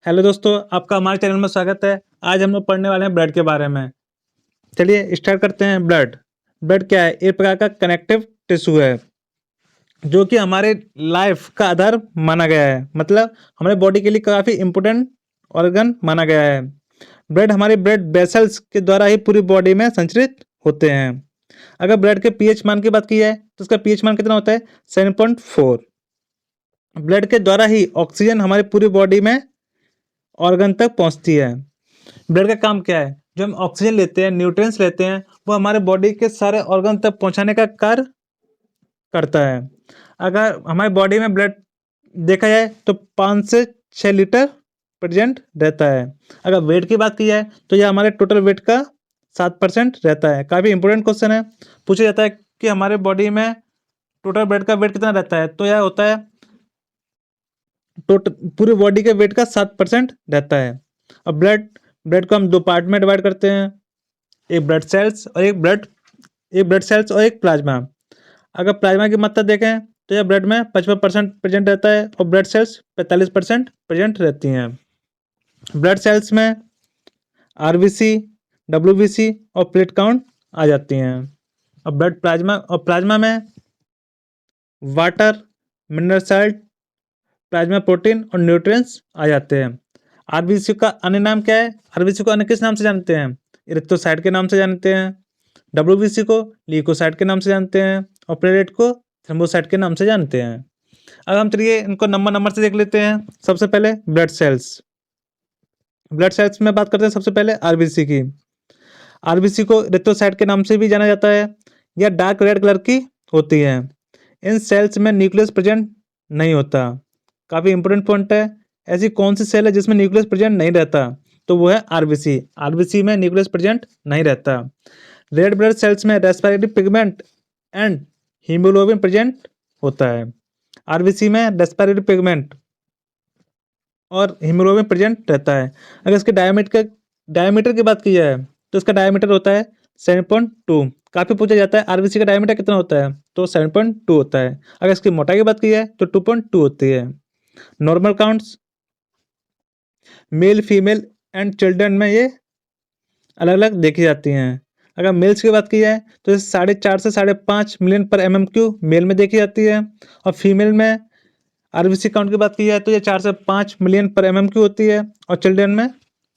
Hello दोस्तों, आपका हमारे चैनल में स्वागत है। आज हम लोग पढ़ने वाले हैं ब्लड के बारे में। चलिए स्टार्ट करते हैं। ब्लड ब्लड क्या है? एक प्रकार का कनेक्टिव टिश्यू है जो कि हमारे लाइफ का आधार माना गया है। मतलब हमारे बॉडी के लिए काफ़ी इम्पोर्टेंट ऑर्गन माना गया है। ब्लड हमारे ब्लड वेसल्स के द्वारा ही पूरी बॉडी में संचरित होते हैं। अगर ब्लड के पीएच मान की बात की जाए तो उसका पीएच मान कितना होता है? 7.4। ब्लड के द्वारा ही ऑक्सीजन हमारी पूरी बॉडी में ऑर्गन तक पहुंचती है। ब्लड का काम क्या है? जो हम ऑक्सीजन लेते हैं, न्यूट्रिएंट्स लेते हैं, वो हमारे बॉडी के सारे ऑर्गन तक पहुंचाने का कार्य करता है। अगर हमारी बॉडी में ब्लड देखा जाए तो 5 से 6 लीटर प्रेजेंट रहता है। अगर वेट की बात की जाए तो यह हमारे टोटल वेट का 7% रहता है। काफ़ी इंपॉर्टेंट क्वेश्चन है। पूछा जाता है कि हमारे बॉडी में टोटल ब्लड का वेट कितना रहता है, तो यह होता है टोटल पूरी बॉडी के वेट का 7% रहता है। अब ब्लड ब्लड को हम दो पार्ट में डिवाइड करते हैं, एक ब्लड सेल्स और एक प्लाज्मा। अगर प्लाज्मा की मात्रा देखें तो यह ब्लड में 55% प्रेजेंट रहता है और ब्लड सेल्स 45% प्रेजेंट रहती हैं। ब्लड सेल्स में आरबीसी, डब्ल्यूबीसी और प्लेट काउंट आ जाती हैं। और प्लाज्मा में water, mineral salt, plasma protein और न्यूट्रिएंट्स आ जाते हैं। आरबीसी का अन्य नाम क्या है? आरबीसी को अन्य किस नाम से जानते हैं? इरिथ्रोसाइट के नाम से जानते हैं। डब्ल्यूबीसी को ल्यूकोसाइट के नाम से जानते हैं और प्लेटलेट को थ्रोम्बोसाइट के नाम से जानते हैं। अब हम चलिए इनको नंबर नंबर से देख लेते हैं। सबसे पहले ब्लड सेल्स। ब्लड सेल्स में बात करते हैं सबसे पहले आरबीसी की। आरबीसी को इरिथ्रोसाइट के नाम से भी जाना जाता है। यह डार्क रेड कलर की होती है। इन सेल्स में न्यूक्लियस प्रेजेंट नहीं होता। काफ़ी इंपॉर्टेंट पॉइंट है। ऐसी कौन सी सेल है जिसमें न्यूक्लियस प्रेजेंट नहीं रहता? तो वो है आरबीसी। आरबीसी में न्यूक्लियस प्रेजेंट नहीं रहता। रेड ब्लड सेल्स में respiratory pigment and haemoglobin present होता है। आरबीसी में रेस्पिरेटरी पिगमेंट और हीमोग्लोबिन प्रेजेंट रहता है। अगर इसके डायमीटर की बात की जाए तो इसका डायमीटर होता है 7.2। काफ़ी पूछा जाता है आरबीसी का डायमीटर कितना होता है, तो 7.2 होता है। अगर इसकी मोटाई की बात की जाए तो 2.2 होती है। Normal counts male, female and children में ये अलग अलग देखी जाती हैं। अगर मेल्स की बात की जाए तो 4.5 से 5.5 मिलियन पर MMQ मेल में देखी जाती है। और फीमेल में आरबीसी काउंट की बात की जाए तो ये 4 से 5 मिलियन पर MMQ होती है और चिल्ड्रन में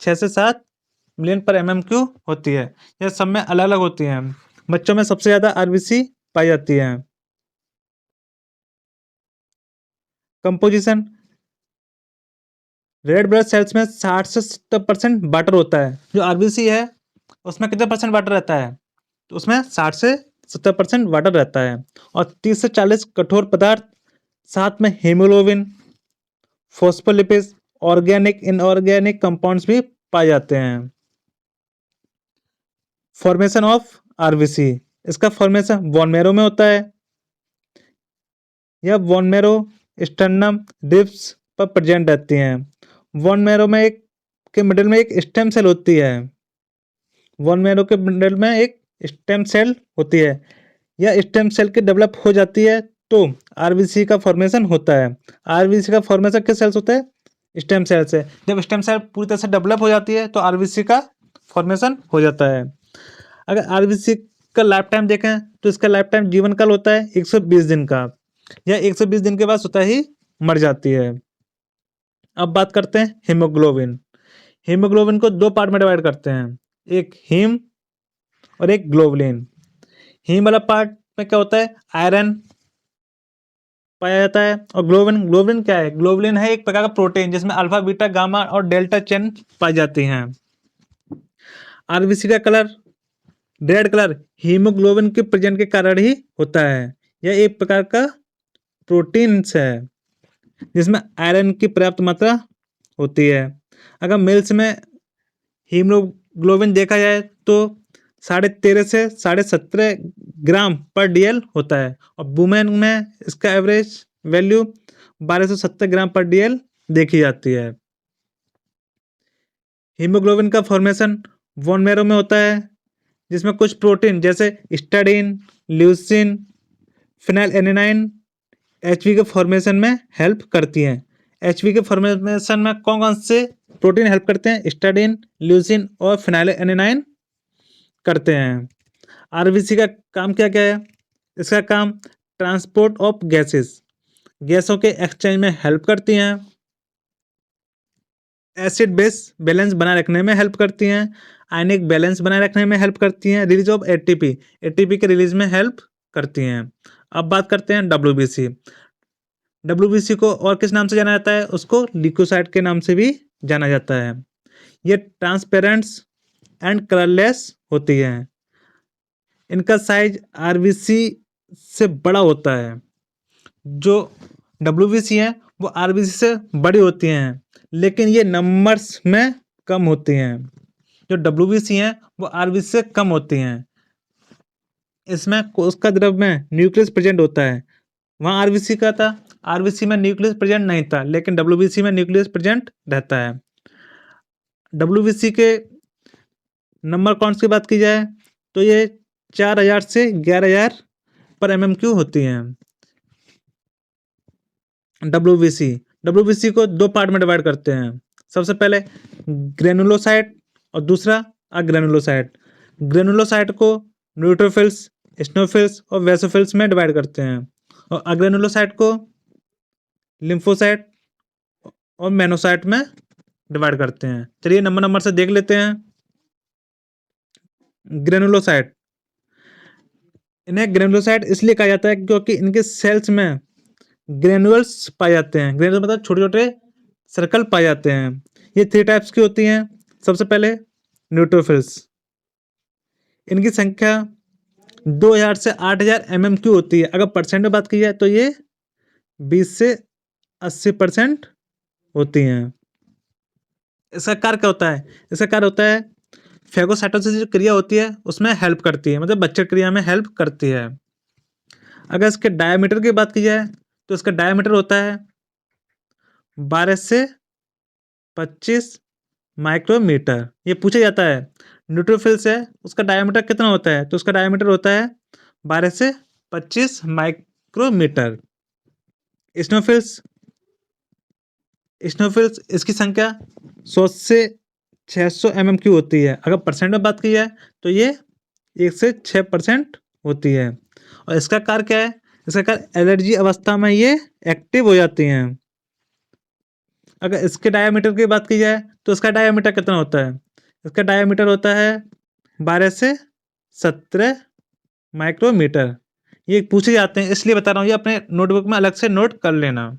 6 से 7 मिलियन पर MMQ होती है। यह सब में अलग अलग होती हैं। बच्चों में सबसे ज़्यादा आरबीसी पाई जाती है। कंपोजिशन रेड ब्लड सेल्स में 60 से 70% वाटर होता है। जो आरबीसी है उसमें कितने परसेंट वाटर रहता है? तो उसमें 60 से 70% वाटर रहता है। और 30 से 40 कठोर पदार्थ, साथ में haemoglobin, phospholipids, organic inorganic compounds भी पाए जाते हैं। Formation of RBC. इसका फॉर्मेशन बोन मैरो में होता है। यह बोन मैरो स्टर्नम रिब्स पर प्रेजेंट रहती हैं। बोन मैरो में एक के मिडिल में एक स्टेम सेल होती है। बोन मैरो के मिडिल में एक स्टेम सेल होती है। यह स्टेम सेल की डेवलप हो जाती है तो आरबीसी का फॉर्मेशन होता है। आरबीसी का फॉर्मेशन किस सेल से होता है? स्टेम सेल से। जब स्टेम सेल पूरी तरह से डेवलप हो जाती है तो आरबीसी का फॉर्मेशन हो जाता है। अगर आरबीसी का लाइफ टाइम देखें तो इसका लाइफ टाइम जीवन काल होता है 120 दिन का। यह 120 दिन के बाद स्वतः ही मर जाती है। अब बात करते हैं हीमोग्लोबिन। हीमोग्लोबिन को दो पार्ट में डिवाइड करते हैं, एक हीम और एक ग्लोबुलिन। हीम वाला पार्ट में क्या होता है? आयरन पाया जाता है। और ग्लोबुलिन ग्लोबुलिन क्या है? ग्लोबुलिन है एक प्रकार का प्रोटीन जिसमें अल्फा, बीटा, गामा और डेल्टा चेन पाई जाती हैं। आरबीसी का कलर रेड कलर हीमोग्लोबिन के प्रेजेंट के कारण ही होता है। यह एक प्रकार का प्रोटीन्स है जिसमें आयरन की पर्याप्त मात्रा होती है। अगर मेल्स में हीमोग्लोबिन देखा जाए तो 13.5 से 17.5 ग्राम पर DL होता है और वुमेन में इसका एवरेज वैल्यू 12 से 17 ग्राम पर DL देखी जाती है। हीमोग्लोबिन का फॉर्मेशन बोन मैरो में होता है जिसमें कुछ प्रोटीन जैसे स्टाडीन, ल्यूसिन, फिनाइलएलेनाइन HB के फॉर्मेशन में हेल्प करती हैं। एचबी के फॉर्मेशन में कौन कौन से प्रोटीन हेल्प करते हैं? हिस्टाडीन, ल्यूसीन और फिनाइलएलानाइन करते हैं। आरबीसी का काम क्या क्या है? इसका काम ट्रांसपोर्ट ऑफ गैसेस, गैसों के एक्सचेंज में हेल्प करती हैं। एसिड बेस बैलेंस बनाए रखने में हेल्प करती हैं। आयनिक बैलेंस बनाए रखने में हेल्प करती हैं। रिलीज ऑफ एटीपी, एटीपी के रिलीज में हेल्प करती हैं। अब बात करते हैं डब्ल्यूबीसी। डब्ल्यूबीसी को और किस नाम से जाना जाता है? उसको ल्यूकोसाइट के नाम से भी जाना जाता है। ये ट्रांसपेरेंट एंड कलरलेस होती है। इनका साइज आरबीसी से बड़ा होता है। जो डब्ल्यूबीसी है वो आरबीसी से बड़ी होती हैं, लेकिन ये नंबर्स में कम होती हैं। जो डब्ल्यूबीसी हैं वो आरबीसी से कम होती हैं। इसमें कोशिका द्रव में न्यूक्लियस प्रेजेंट होता है। वहाँ आरबीसी का था, आरबीसी में न्यूक्लियस प्रेजेंट नहीं था, लेकिन डब्ल्यूबीसी में न्यूक्लियस प्रेजेंट रहता है। डब्ल्यूबीसी के नंबर काउंट्स की बात की जाए तो ये 4000 से 11000 पर एमएमक्यू होती हैं। डब्ल्यूबीसी को दो पार्ट में डिवाइड करते हैं। सबसे पहले ग्रेनुलोसाइट और दूसरा अग्रेनुलोसाइट। ग्रेनुलोसाइट को न्यूट्रोफिल्स, स्नोफिल्स और वेसोफिल्स में डिवाइड करते हैं, और अग्रेनुलोसाइट को लिम्फोसाइट और मेनोसाइट में डिवाइड करते हैं। चलिए नंबर से देख लेते हैं। ग्रेनुलोसाइट, इन्हें ग्रेनुलोसाइट इसलिए कहा जाता है क्योंकि इनके सेल्स में ग्रेनुअल्स पाए जाते हैं। ग्रेनुअल मतलब छोटे छोटे सर्कल पाए जाते हैं। ये 3 टाइप्स की होती हैं। सबसे पहले न्यूट्रोफिल्स, इनकी संख्या 2000 से 8000 एमएमक्यू होती है। अगर परसेंट में बात की जाए तो ये 20 से 80% होती हैं। इसका कार्य क्या होता है? इसका कार्य होता है फेगोसाइटोसिस जो क्रिया होती है उसमें हेल्प करती है, मतलब बच्चे क्रिया में हेल्प करती है। अगर इसके डायमीटर की बात की जाए तो इसका डायमीटर होता है 12 से 25 माइक्रोमीटर। ये पूछा जाता है न्यूट्रोफिल से उसका डायमीटर कितना होता है, तो उसका डायमीटर होता है 12 से 25 माइक्रोमीटर। स्नोफिल्स, स्नोफिल्स इसकी संख्या 100 से 600 एमएमक्यू होती है। अगर परसेंट में बात की जाए तो ये 1 से 6% होती है। और इसका कार्य क्या है? इसका कार्य एलर्जी अवस्था में ये एक्टिव हो जाती हैं। अगर इसके डायमीटर की बात की जाए तो इसका डायमीटर कितना होता है? इसका डायमीटर होता है 12 से 17 माइक्रोमीटर। ये पूछे जाते हैं इसलिए बता रहा हूँ, ये अपने नोटबुक में अलग से नोट कर लेना।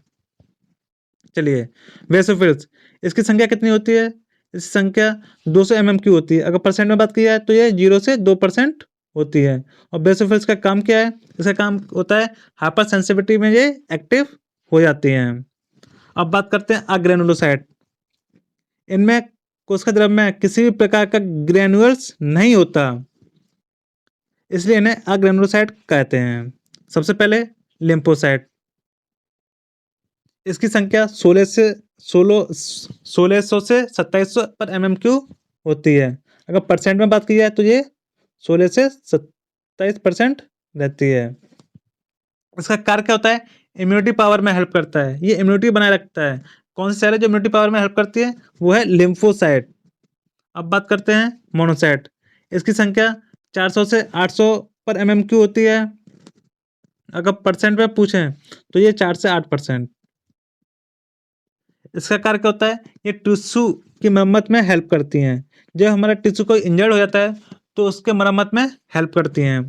चलिए वेसोफिल्स, इसकी संख्या कितनी होती है? इसकी संख्या 200 एमएमक्यू होती है। अगर परसेंट में बात की जाए तो ये 0 से 2% होती है। और वेसोफिल्स का काम क्या है? इसका काम होता है हाइपर सेंसिटिविटी में ये एक्टिव हो जाती हैं। अब बात करते हैं अग्रेनुलोसाइट। इनमें कोशिका द्रव में किसी भी प्रकार का ग्रेनुअल्स नहीं होता, इसलिए इन्हें अग्रेनुलोसाइट कहते हैं। सबसे पहले लिम्फोसाइट, इसकी संख्या 1600 से 2700 पर एमएमक्यू होती है। अगर परसेंट में बात की जाए तो ये 16 से 27% रहती है। इसका कार्य क्या होता है? इम्यूनिटी पावर में हेल्प करता है। ये इम्यूनिटी बनाए रखता है। कौन सी सेल है जो इम्यूनिटी पावर में हेल्प करती है? वो है लिम्फोसाइट। अब बात करते हैं मोनोसाइट। इसकी संख्या 400 से 800 पर एमएमक्यू होती है। अगर परसेंट में पूछें तो ये 4 से 8%। इसका कार्य क्या होता है? ये टिश्यू की मरम्मत में हेल्प करती हैं। जब हमारा टिश्यू कोई इंजर्ड हो जाता है तो उसके मरम्मत में हेल्प करती हैं।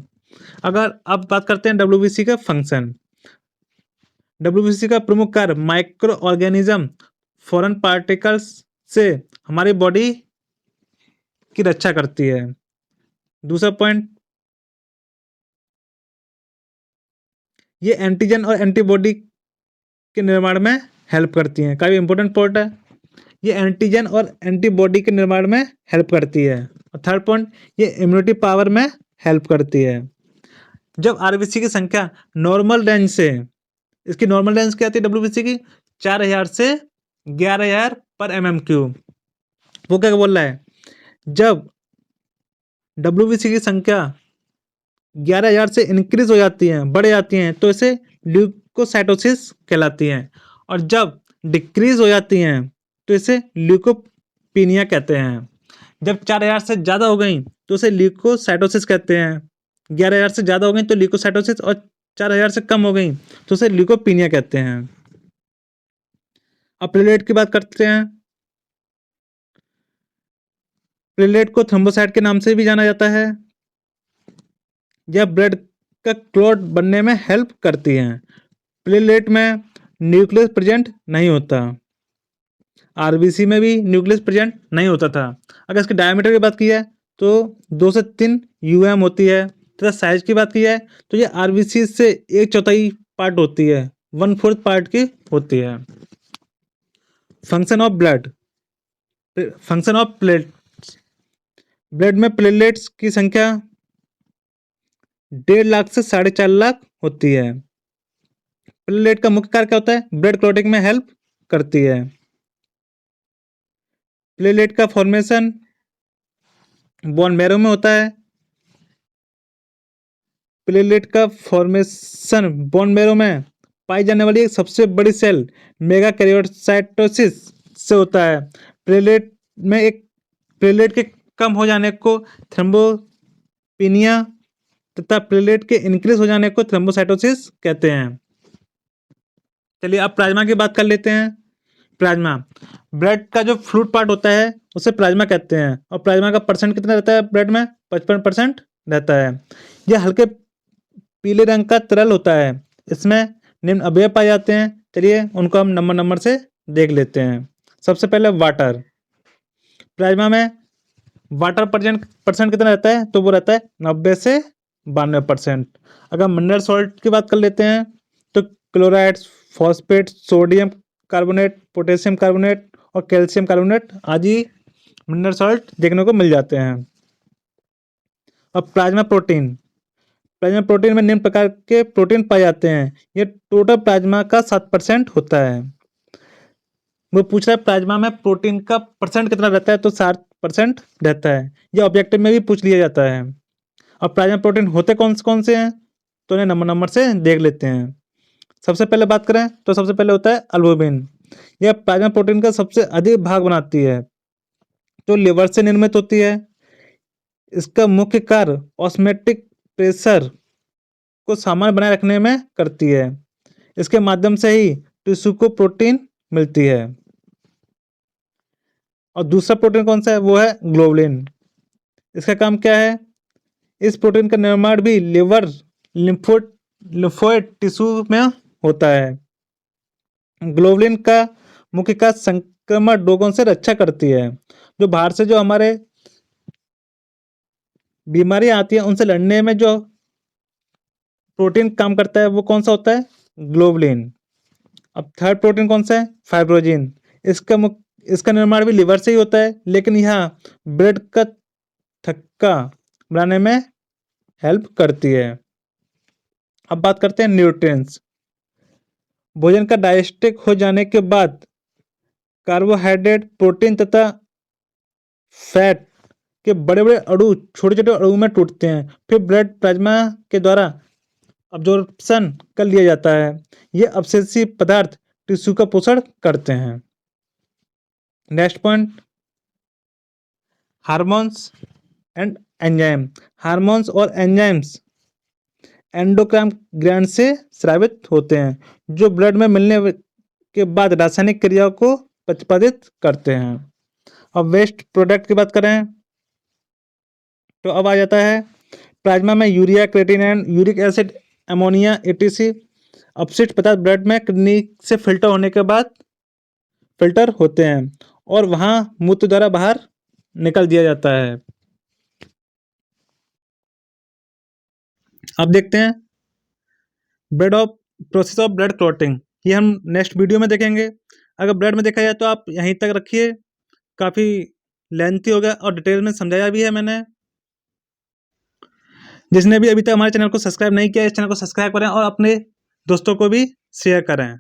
अगर अब बात करते हैं डब्ल्यूबीसी का फंक्शन। डब्ल्यूबीसी का प्रमुख कार्य माइक्रो ऑर्गेनिज्म, फॉरेन पार्टिकल्स से हमारी बॉडी की रक्षा करती है। दूसरा पॉइंट, ये एंटीजन और एंटीबॉडी के निर्माण में हेल्प करती हैं। काफी इंपॉर्टेंट पॉइंट है। ये एंटीजन और एंटीबॉडी के निर्माण में हेल्प करती है। और थर्ड पॉइंट, ये इम्यूनिटी पावर में हेल्प करती है। जब आरबीसी की संख्या नॉर्मल रेंज से, इसकी नॉर्मल रेंज क्या आती है डब्ल्यूबीसी की? 4000 से 11000 पर एमएमक्यू। वो क्या बोल रहा है? जब डब्ल्यूबीसी की संख्या 11000 से बढ़ जाती हैं तो इसे ल्यूकोसाइटोसिस कहलाती हैं। और जब डिक्रीज हो जाती हैं तो इसे ल्यूकोपीनिया कहते हैं। जब 4000 से ज़्यादा हो गई तो उसे ल्यूकोसाइटोसिस कहते हैं। 11000 से ज़्यादा हो गई तो ल्यूकोसाइटोसिस, और 4000 से कम हो गई तो उसे ल्यूकोपीनिया कहते हैं। अब प्लेटलेट की बात करते हैं। प्लेटलेट को थ्रोम्बोसाइट के नाम से भी जाना जाता है। यह ब्लड का क्लॉट बनने में हेल्प करती हैं। प्लेटलेट में न्यूक्लियस प्रेजेंट नहीं होता। आरबीसी में भी न्यूक्लियस प्रेजेंट नहीं होता था। अगर इसके डायमीटर की बात की जाए तो 2 से 3 यूएम होती है, तथा साइज की बात की जाए तो ये आरबीसी से 1/4 पार्ट होती है, 1/4 पार्ट की होती है। Function of blood, function of plate, blood में प्लेटलेट्स की संख्या 1.5 लाख से 4.5 लाख होती है। प्लेटलेट का मुख्य कार्य क्या होता है? ब्लड क्लॉटिंग में हेल्प करती है। प्लेटलेट का फॉर्मेशन बोन मैरो में होता है। प्लेटलेट का फॉर्मेशन बोन मैरो में पाई जाने वाली एक सबसे बड़ी सेल मेगा कैरियोसाइटोसिस से होता है। प्लेटलेट के कम हो जाने को थ्रोम्बोपिनिया तथा प्लेटलेट के इंक्रीज हो जाने को थ्रोम्बोसाइटोसिस कहते हैं। चलिए अब प्लाज्मा की बात कर लेते हैं। प्लाज्मा, ब्लड का जो फ्लूइड पार्ट होता है उसे प्लाज्मा कहते हैं, और प्लाज्मा का परसेंट कितना रहता है ब्लड में? 55% रहता है। यह हल्के पीले रंग का तरल होता है। इसमें निम्न अवयव पाए जाते हैं। चलिए उनको हम नंबर नंबर से देख लेते हैं। सबसे पहले वाटर। प्लाज्मा में वाटर परसेंट कितना रहता है? तो वो रहता है 90 से 92%। अगर मिनरल सॉल्ट की बात कर लेते हैं तो chloride, phosphate, sodium carbonate, potassium carbonate और कैल्शियम कार्बोनेट आदि मिनरल सॉल्ट देखने को मिल जाते हैं। अब प्लाज्मा प्रोटीन, प्लाज्मा प्रोटीन में निम्न प्रकार के प्रोटीन पाए जाते हैं। ये टोटल प्लाज्मा का 7% होता है। वो पूछ रहा है प्लाज्मा में प्रोटीन का परसेंट कितना रहता है, तो 7% रहता है। यह ऑब्जेक्टिव में भी पूछ लिया जाता है। अब प्लाज्मा प्रोटीन होते कौन से हैं, तो उन्हें नंबर नंबर से देख लेते हैं। सबसे पहले बात करें तो सबसे पहले होता है अल्बुमिन। यह प्लाज्मा प्रोटीन का सबसे अधिक भाग बनाती है, जो लिवर से निर्मित होती है। इसका मुख्य कार्य ऑस्मोटिक प्रेशर को सामान्य बनाए रखने में करती है। इसके माध्यम से ही टिश्यू को प्रोटीन मिलती है। और दूसरा प्रोटीन कौन सा है? वो है ग्लोबुलिन। इसका काम क्या है? इस प्रोटीन का निर्माण भी लिवर, लिम्फोइड टिश्यू में होता है। ग्लोबुलिन का मुख्य कार्य संक्रमण रोगों से रक्षा करती है। जो बाहर से जो हमारे बीमारियां आती हैं उनसे लड़ने में जो प्रोटीन काम करता है वो कौन सा होता है? ग्लोबुलिन। अब थर्ड प्रोटीन कौन सा है? फाइब्रोजिन। इसका निर्माण भी लिवर से ही होता है, लेकिन यह ब्लड का थक्का बनाने में हेल्प करती है। अब बात करते हैं न्यूट्रिएंट्स। भोजन का डाइजेस्टिक हो जाने के बाद कार्बोहाइड्रेट, प्रोटीन तथा फैट के बड़े बड़े अणु छोटे छोटे अणु में टूटते हैं, फिर ब्लड प्लाज्मा के द्वारा अब्जॉर्प्शन कर लिया जाता है। ये अवशेषी पदार्थ टिश्यू का पोषण करते हैं। Next point, hormones and enzyme. Hormones और एंजाइम्स एंडोक्राइन ग्लैंड से स्रावित होते हैं, जो ब्लड में मिलने के बाद रासायनिक क्रियाओं को प्रतिपादित करते हैं। अब वेस्ट प्रोडक्ट की बात करें तो अब आ जाता है प्लाज्मा में urea, creatinine, uric acid, ammonia etc अपशिष्ट पदार्थ ब्लड में किडनी से फिल्टर होने के बाद फिल्टर होते हैं और वहां मूत्र द्वारा बाहर निकल दिया जाता है। अब देखते हैं प्रोसेस ऑफ ब्लड क्लॉटिंग। ये हम नेक्स्ट वीडियो में देखेंगे। अगर ब्लड में देखा जाए तो आप यहीं तक रखिए, काफ़ी लेंथी हो गया और डिटेल में समझाया भी है मैंने। जिसने भी अभी तक हमारे चैनल को सब्सक्राइब नहीं किया, इस चैनल को सब्सक्राइब करें और अपने दोस्तों को भी शेयर करें।